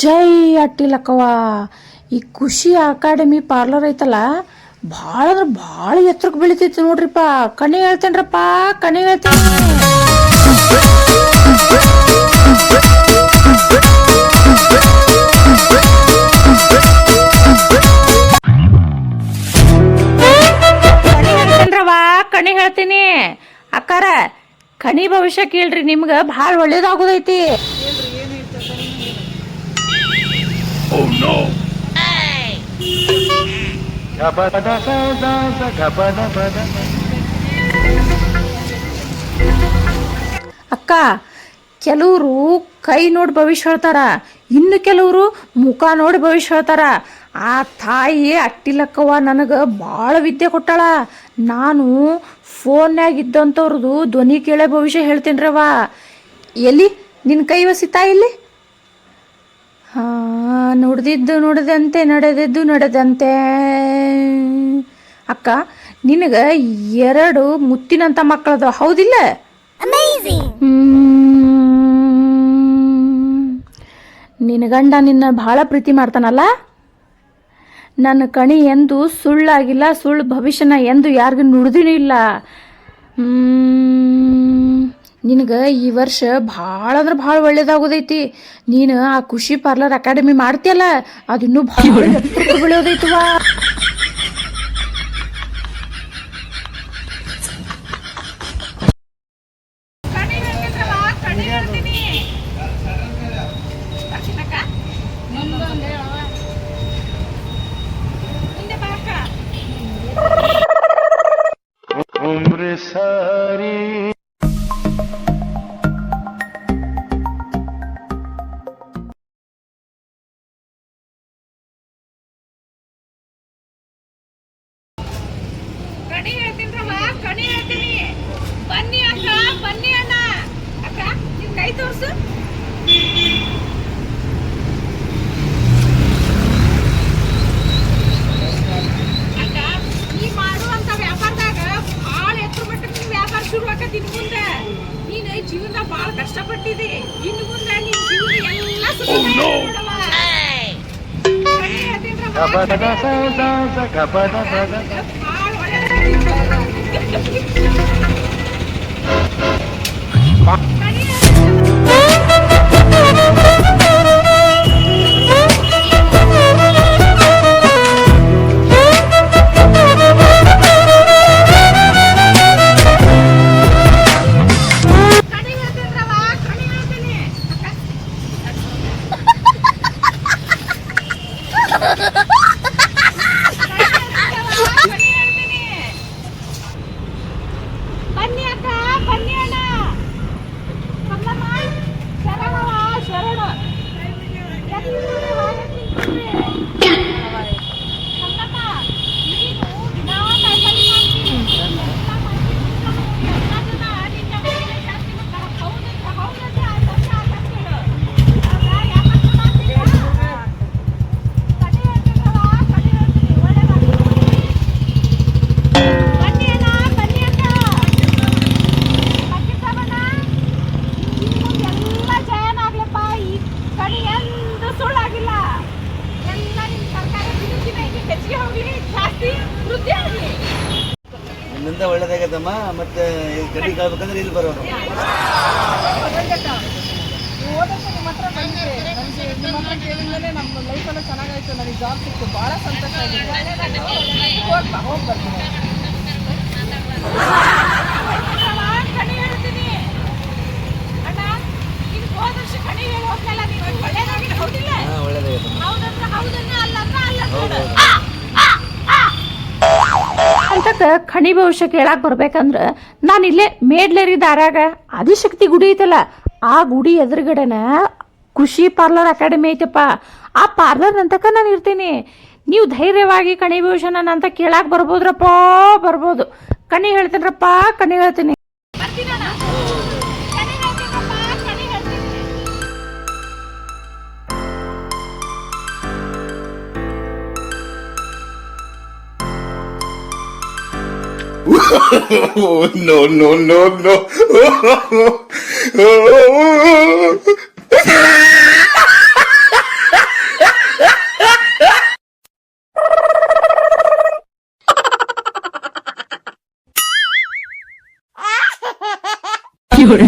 ಜೈ ಅಟ್ಟಿಲಕ್ಕವ. ಈ ಖುಷಿ academy parlour ಐತಲ್ಲ, ಭಾಳ ಅಂದ್ರೆ ಭಾಳ ಎತ್ತರಕ್ಕೆ ಬೆಳಿತೈತಿ ನೋಡ್ರಿಪ್ಪ. ಕಣಿ ಹೇಳ್ತೇನ್ರಪ್ಪ, ಕಣಿ ಹೇಳ್ತೇನೆ. ಕಣಿ ಹೇಳ್ತೀನಿ ಅಕ್ಕಾರ. ಕಣಿ ಭವಿಷ್ಯ ಕೇಳ್ರಿ, ನಿಮ್ಗೆ ಭಾಳ ಒಳ್ಳೇದಾಗೋದೈತಿ. ಅಕ್ಕ, ಕೆಲವರು ಕೈ ನೋಡಿ ಭವಿಷ್ಯ ಹೇಳ್ತಾರ, ಇನ್ನು ಕೆಲವರು ಮುಖ ನೋಡಿ ಭವಿಷ್ಯ ಹೇಳ್ತಾರ. ಆ ತಾಯಿ ಅಟ್ಟಿಲಕ್ಕವ ನನಗೆ ಭಾಳ ವಿದ್ಯೆ ಕೊಟ್ಟಾಳ. ನಾನು ಫೋನ್ಯಾಗ ಇದ್ದಂಥವ್ರದ್ದು ಧ್ವನಿ ಕೇಳೇ ಭವಿಷ್ಯ ಹೇಳ್ತೀನಿ ರವ. ಎಲ್ಲಿ ನಿನ್ನ ಕೈ ವಸಿತಾ ಇಲ್ಲಿ? ನುಡ್ದಿದ್ದು ನುಡಿದಂತೆ, ನಡೆದಿದ್ದು ನಡೆದಂತೆ. ಅಕ್ಕ, ನಿನಗೆ 2 ಮುತ್ತಿನಂಥ ಮಕ್ಕಳದು, ಹೌದಿಲ್ಲ? ನಿನ್ನ ಗಂಡ ನಿನ್ನ ಭಾಳ ಪ್ರೀತಿ ಮಾಡ್ತಾನಲ್ಲ. ನನ್ನ ಕಣಿ ಎಂದು ಸುಳ್ಳಾಗಿಲ್ಲ, ಸುಳ್ಳು ಭವಿಷ್ಯನ ಎಂದು ಯಾರಿಗೂ ನುಡ್ದಿನೂ ಇಲ್ಲ. ನಿನಗೆ ಈ ವರ್ಷ ಭಾಳ ಅಂದ್ರೆ ಭಾಳ ಒಳ್ಳೇದಾಗೋದೈತಿ. ನೀನು ಆ ಖುಷಿ ಪಾರ್ಲರ್ ಅಕಾಡೆಮಿ ಮಾಡ್ತೀಯಲ್ಲ, ಅದು ಇನ್ನೂ ಭಾಳ ಬೆಳೆಯೋದೈತವ. ಸಾರಿ ಕಣಿ ಹೇಳ್ತೀನ್ರವ, ಕಣಿ ಹೇಳ್ತೀನಿ. ಬನ್ನಿ ಅಕ್ಕ, ಬನ್ನಿ ಅಣ್ಣ. ಅಕ್ಕ, ನಿನ್ ಕೈ ತೋರ್ಸು. ಅಕ್ಕ, ನೀ ಮಾಡುವಂತ ವ್ಯಾಪಾರದಾಗ ಭಾಳ ಎತ್ತರ ಮಟ್ಟಕ್ಕೆ ವ್ಯಾಪಾರ ಶುರು ಆಕತಿ. ಮುಂದೆ ನೀನು ಜೀವನ ಭಾಳ ಕಷ್ಟಪಟ್ಟಿದಿ. ಇನ್ನು ಮುಂದೆ ನಿನ್ ಜೀವನ ಎಲ್ಲ ನೋಡವ. ಕಣಿ ಹೇಳ್ತೀನ್ರವ. ಬನ್ನಿ ಅಕ್ಕ, ಬನ್ನಿ ಅಣ್ಣ. ಕಮಲಮ್ಮ, ಶರಣವ, ಶರಣ. ಕಮಲಮ್ಮ, ನೀನು ದಿನಾ ಕಾಯಿಪಲ್ಲೆ ಮಾಡ್ತೀನಿ. ಎಲ್ಲ ಜನ ನಿನ್ನ ಮೇಲೆ ಜಾಸ್ತಿ ಮಾಡ್ತಾರೆ. ಹೌದಂದ್ರೆ ಆ ವರ್ಷ ಆಕತ್ತೇಳು. ಯಾಕಂತ ಮಾಡ್ತೀರಾ? ಕಣಿ ಹೇಳ್ತೀರವ, ಕಣಿ ಹೇಳ್ತೀನಿ. ಒಳ್ಳೆದಾಗಿ ಬನ್ನಿ ಅಣ್ಣ, ಬನ್ನಿ ಅಕ್ಕ. ಎಲ್ಲ ಜಯನಾಗ್ಲಪ್ಪ. ಈ ಕಣಿ ಎಂದು ಸುಳ್ಳಾಗಿಲ್ಲ. ಎಲ್ಲ ನಿಮ್ಮ ಸರ್ಕಾರ ದಿನಕ್ಕಿಂತ ಹೆಚ್ಚಿಗೆ ಹೋಗ್ಲಿ, ಜಾಸ್ತಿ ವೃದ್ಧಿ ಆಗಲಿ. ನಿನ್ನಿಂದ ಒಳ್ಳೇದಾಗತ್ತಮ್ಮ. ಮತ್ತೆ ಕಡಿ ಕಾಯ್ಬೇಕಂದ್ರೆ ಇಲ್ಲಿ ಬರೋರು. ಓದಕ್ಕೆ ನಿಮ್ಮ ಹತ್ರ ಬಂದಿದೆ. ನನಗೆ ನಿಮ್ಮ ಹತ್ರ ಕೇಳಿದ್ಮೇಲೆ ನಮ್ಮ ಲೈಫೆಲ್ಲ ಚೆನ್ನಾಗಾಯ್ತು. ನನಗೆ ಜಾಬ್ ಸಿಕ್ತು, ಭಾಳ ಸಂತೋಷ ಆಗಿದೆ. ಹೋಗಿ ಬರ್ತೀನಿ. ಕಣಿ ಹೇಳ್ತೀನಿ ಅಣ್ಣ. ನೀನು ಹೋದ ವರ್ಷ ಕಣಿ ಹೇಳಿ ಹೋಗ್ಲಲ್ಲ, ನೀವು ಒಳ್ಳೇದಾಗಿಲ್ಲ, ಹೌದಿಲ್ಲ? ಒಳ್ಳೇದಾಗತ್ತಮ್ಮ. ಹೌದಂದ್ರೆ ಹೌದನ್ನ, ಅಲ್ಲಂದ್ರೆ ಅಲ್ಲ. ಅಂತಕ ಖಣಿ ಭವಿಷ್ಯ ಕೇಳಾಕ್ ಬರ್ಬೇಕಂದ್ರ ನಾನು ಇಲ್ಲೇ ಮೇಡ್ಲೇರಿ ದಾರ್ಯಾಗ ಆದಿಶಕ್ತಿ ಗುಡಿ ಐತಲ್ಲ, ಆ ಗುಡಿ ಎದುರುಗಡೆನ ಖುಷಿ ಪಾರ್ಲರ್ ಅಕಾಡೆಮಿ ಐತಪ್ಪ. ಆ ಪಾರ್ಲರ್ ಅಂತಕ ನಾನು ಇರ್ತೀನಿ. ನೀವು ಧೈರ್ಯವಾಗಿ ಕಣಿ ಭವಿಷ್ಯ ನನ್ನ ಅಂತ ಕೇಳಾಕ್ ಬರ್ಬೋದ್ರಪ್ಪ, ಬರ್ಬೋದು. ಕಣಿ ಹೇಳ್ತೇನ್ರಪ್ಪ, ಕಣಿ ಹೇಳ್ತೀನಿ. no, no, no, no. ಅಯ್ಯೋ